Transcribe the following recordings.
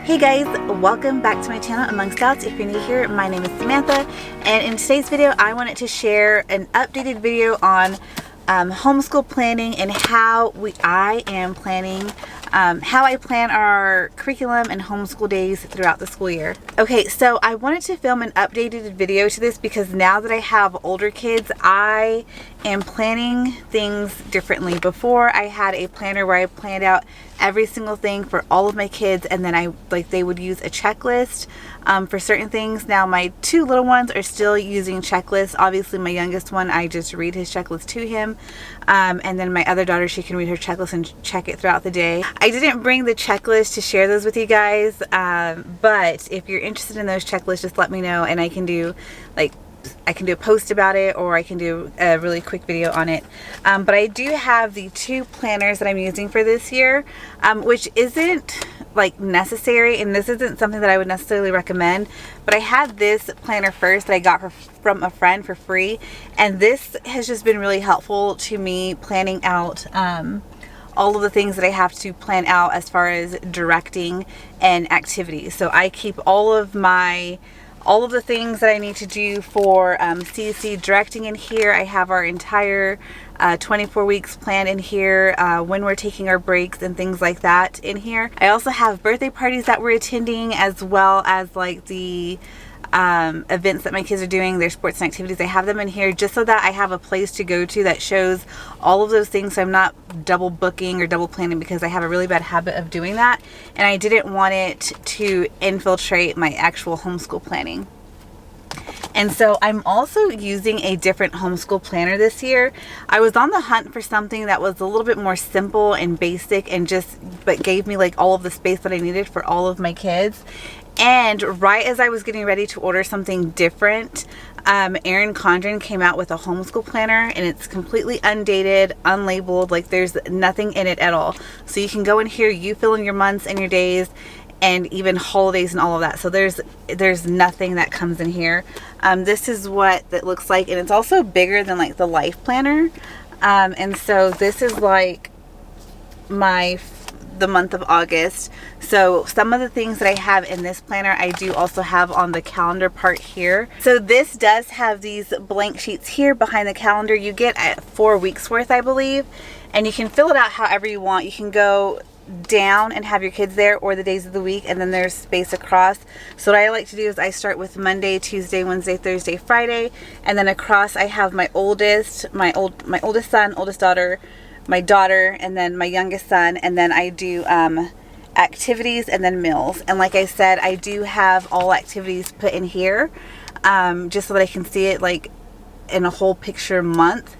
Hey guys, welcome back to my channel Among Stouts. If you're new here, my name is Samantha, and in today's video I wanted to share an updated video on homeschool planning and how I plan our curriculum and homeschool days throughout the school year. Okay, so I wanted to film an updated video to this because now that I have older kids, I am planning things differently. Before, I had a planner where I planned out every single thing for all of my kids, and then they would use a checklist for certain things. Now my two little ones are still using checklists. Obviously my youngest one, I just read his checklist to him, and then my other daughter, she can read her checklist and check it throughout the day. I didn't bring the checklist to share those with you guys, but if you're interested in those checklists, just let me know and I can do a post about it, or I can do a really quick video on it. But I do have the two planners that I'm using for this year, which isn't necessary, and this isn't something that I would necessarily recommend, but I had this planner first that I got from a friend for free, and this has just been really helpful to me planning out all of the things that I have to plan out as far as directing and activities. So I keep all of the things that I need to do for CC directing in here. I have our entire 24 weeks planned in here, when we're taking our breaks and things like that in here. I also have birthday parties that we're attending, as well as the events that my kids are doing, their sports and activities. I have them in here just so that I have a place to go to that shows all of those things, so I'm not double booking or double planning, because I have a really bad habit of doing that, and I didn't want it to infiltrate my actual homeschool planning. And so I'm also using a different homeschool planner this year. I was on the hunt for something that was a little bit more simple and basic, and but gave me all of the space that I needed for all of my kids. And right as I was getting ready to order something different, Erin Condren came out with a homeschool planner, and it's completely undated, unlabeled, there's nothing in it at all. So you can go in here, you fill in your months and your days, and even holidays and all of that. So there's nothing that comes in here. This is what that looks like, and it's also bigger than the life planner. And so this is the month of August. So some of the things that I have in this planner, I do also have on the calendar part here. So this does have these blank sheets here behind the calendar. You get 4 weeks worth, I believe, and you can fill it out however you want. You can go down and have your kids there, or the days of the week, and then there's space across. So what I like to do is I start with Monday, Tuesday, Wednesday, Thursday, Friday, and then across I have my oldest son, oldest daughter, my daughter, and then my youngest son, and then I do activities and then meals. And like I said, I do have all activities put in here, just so that I can see it in a whole picture month,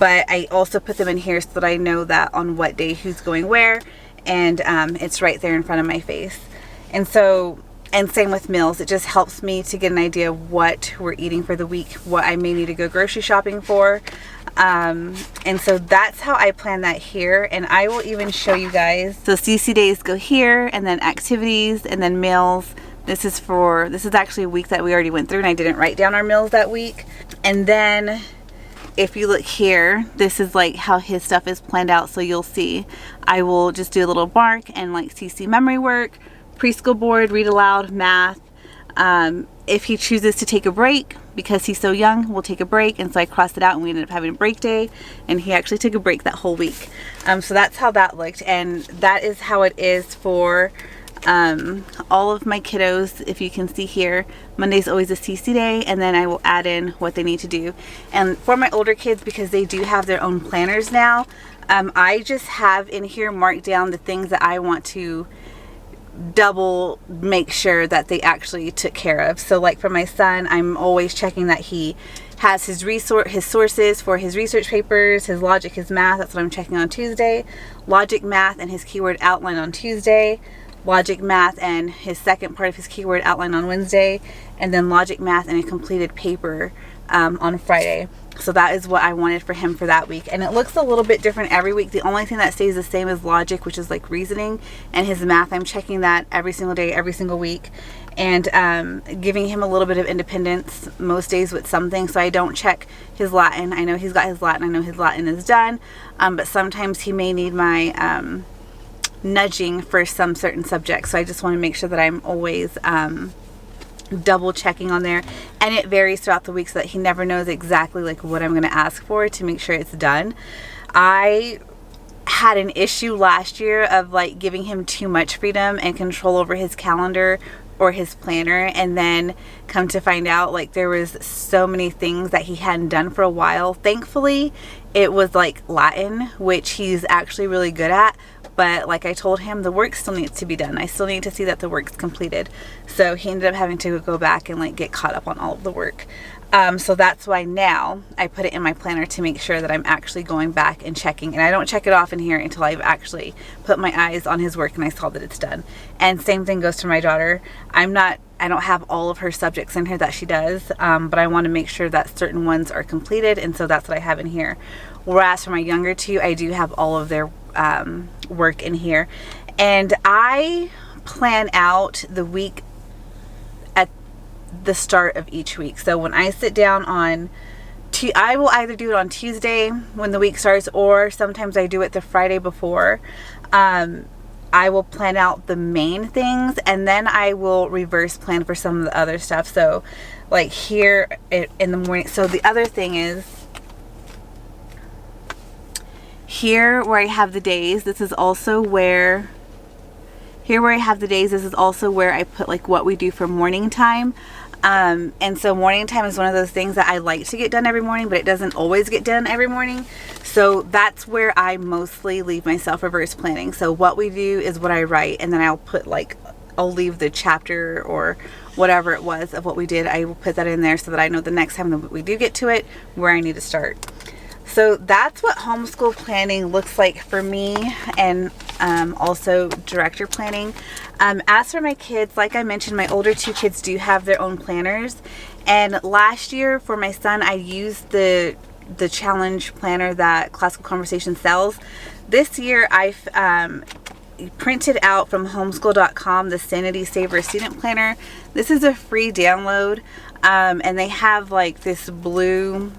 but I also put them in here so that I know that on what day who's going where, and it's right there in front of my face. And same with meals. It just helps me to get an idea of what we're eating for the week, what I may need to go grocery shopping for. And so that's how I plan that here, and I will even show you guys. So CC days go here, and then activities, and then meals. This is actually a week that we already went through, and I didn't write down our meals that week. And then if you look here, this is how his stuff is planned out. So you'll see I will just do a little mark and CC memory work, preschool board, read aloud, math. If he chooses to take a break, because he's so young, we'll take a break, and so I crossed it out, and we ended up having a break day, and he actually took a break that whole week. So that's how that looked, and that is how it is for all of my kiddos. If you can see here, Monday's always a CC day, and then I will add in what they need to do. And for my older kids, because they do have their own planners now, I just have in here marked down the things that I want to double make sure that they actually took care of. So for my son, I'm always checking that he has his sources for his research papers, his logic, his math. That's what I'm checking on Tuesday. Logic, math, and his keyword outline on Tuesday. Logic, math, and his second part of his keyword outline on Wednesday, and then logic, math, and a completed paper on Friday. So that is what I wanted for him for that week, and it looks a little bit different every week. The only thing that stays the same is logic, which is reasoning, and his math. I'm checking that every single day, every single week, and giving him a little bit of independence most days with something. So I don't check his Latin. I know he's got his Latin. I know his Latin is done, but sometimes he may need my nudging for some certain subjects. So I just want to make sure that I'm always double checking on there, and it varies throughout the week so that he never knows exactly like what I'm going to ask for to make sure it's done. I had an issue last year of like giving him too much freedom and control over his calendar or his planner, and then come to find out like there was so many things that he hadn't done for a while. Thankfully it was like Latin, which he's actually really good at, but like I told him, the work still needs to be done. I still need to see that the work's completed. So he ended up having to go back and like get caught up on all of the work. So that's why now I put it in my planner to make sure that I'm actually going back and checking. And I don't check it off in here until I've actually put my eyes on his work and I saw that it's done. And same thing goes for my daughter. I don't have all of her subjects in here that she does, but I want to make sure that certain ones are completed, and so that's what I have in here. Whereas for my younger two, I do have all of their work in here. And I plan out the week at the start of each week. So when I sit down on I will either do it on Tuesday when the week starts, or sometimes I do it the Friday before. I will plan out the main things, and then I will reverse plan for some of the other stuff. So like here in the morning. So the other thing is here where I have the days, this is also where I put like what we do for morning time. And so morning time is one of those things that I like to get done every morning, but it doesn't always get done every morning. So that's where I mostly leave myself reverse planning. So what we do is what I write, and then I'll leave the chapter or whatever it was of what we did. I will put that in there so that I know the next time that we do get to it where I need to start. So that's what homeschool planning looks like for me, and also director planning. As for my kids, like I mentioned, my older two kids do have their own planners. And last year for my son, I used the challenge planner that Classical Conversation sells. This year I've printed out from homeschool.com the Sanity Saver Student Planner. This is a free download, and they have like this blue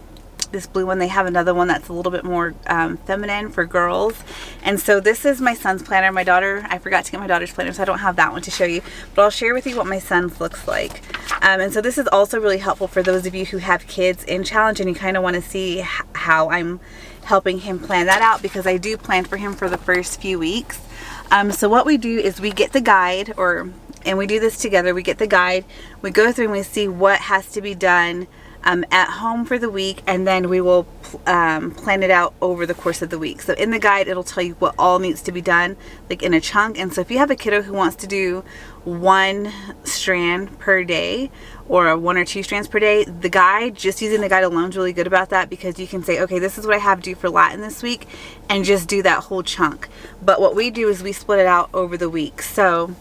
one. They have another one that's a little bit more feminine for girls. And so this is my son's planner. My daughter, I forgot to get my daughter's planner, so I don't have that one to show you, but I'll share with you what my son's looks like. And so this is also really helpful for those of you who have kids in challenge and you kind of want to see how I'm helping him plan that out, because I do plan for him for the first few weeks. So what we do is we get the guide, and we do this together. We get the guide, we go through and we see what has to be done at home for the week, and then we will plan it out over the course of the week. So in the guide, it'll tell you what all needs to be done, like in a chunk. And so if you have a kiddo who wants to do one strand per day or one or two strands per day, the guide, just using the guide alone is really good about that, because you can say, okay, this is what I have to do for Latin this week, and just do that whole chunk. But what we do is we split it out over the week. So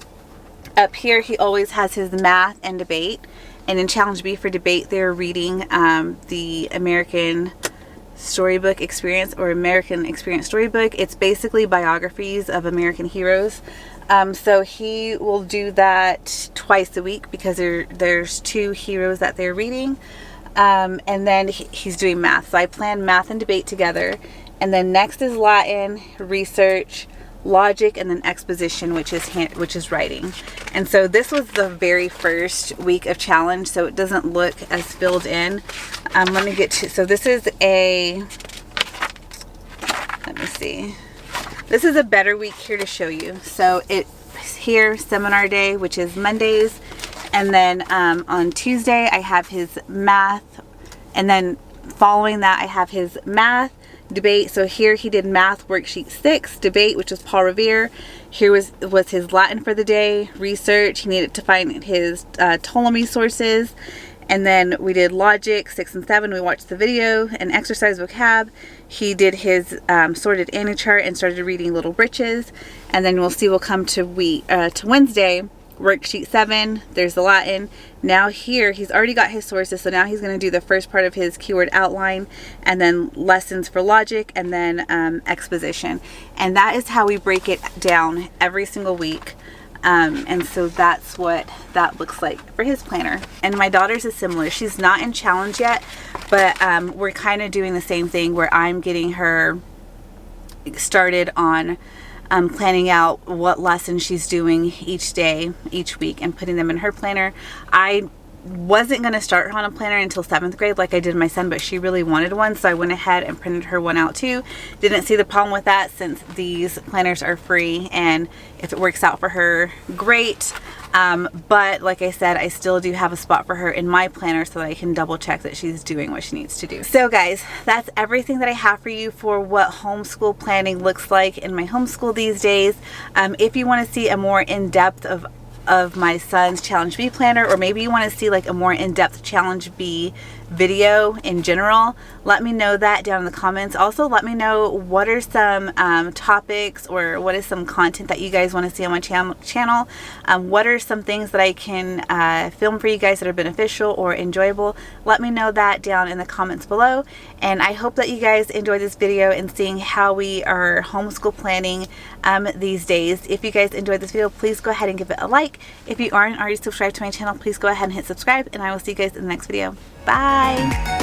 up here, he always has his math and debate. And in Challenge B for debate, they're reading the American Storybook Experience, or American Experience Storybook. It's basically biographies of American heroes. So he will do that twice a week, because there's two heroes that they're reading. And then he's doing math. So I plan math and debate together. And then next is Latin, research, logic, and then exposition, which is writing. And so this was the very first week of challenge, so it doesn't look as filled in. Let me get to, so this is let me see, this is a better week here to show you. So it's here, seminar day, which is Mondays, and then on Tuesday I have his math, and then following that I have his math, debate. So here he did math worksheet 6, debate, which was Paul Revere. Here was his Latin for the day, research. He needed to find his Ptolemy sources. And then we did logic 6 and 7. We watched the video and exercise vocab. He did his sorted Annie chart and started reading Little Britches. And then we'll come to Wednesday, worksheet 7. There's the Latin. Now here he's already got his sources, so now he's going to do the first part of his keyword outline, and then lessons for logic, and then exposition. And that is how we break it down every single week. And so that's what that looks like for his planner. And my daughter's is similar. She's not in challenge yet, but we're kind of doing the same thing where I'm getting her started on planning out what lessons she's doing each day, each week, and putting them in her planner. I wasn't going to start her on a planner until 7th grade like I did my son, but she really wanted one, so I went ahead and printed her one out too. Didn't see the problem with that since these planners are free, and if it works out for her, great. But like I said, I still do have a spot for her in my planner so that I can double check that she's doing what she needs to do. So guys, that's everything that I have for you for what homeschool planning looks like in my homeschool these days. If you want to see a more in-depth of my son's Challenge B planner, or maybe you want to see like a more in-depth Challenge B video in general, let me know that down in the comments. Also, let me know what are some topics, or what is some content that you guys want to see on my channel. What are some things that I can film for you guys that are beneficial or enjoyable? Let me know that down in the comments below. And I hope that you guys enjoyed this video and seeing how we are homeschool planning these days. If you guys enjoyed this video, please go ahead and give it a like. If you aren't already subscribed to my channel, please go ahead and hit subscribe, and I will see you guys in the next video. Bye!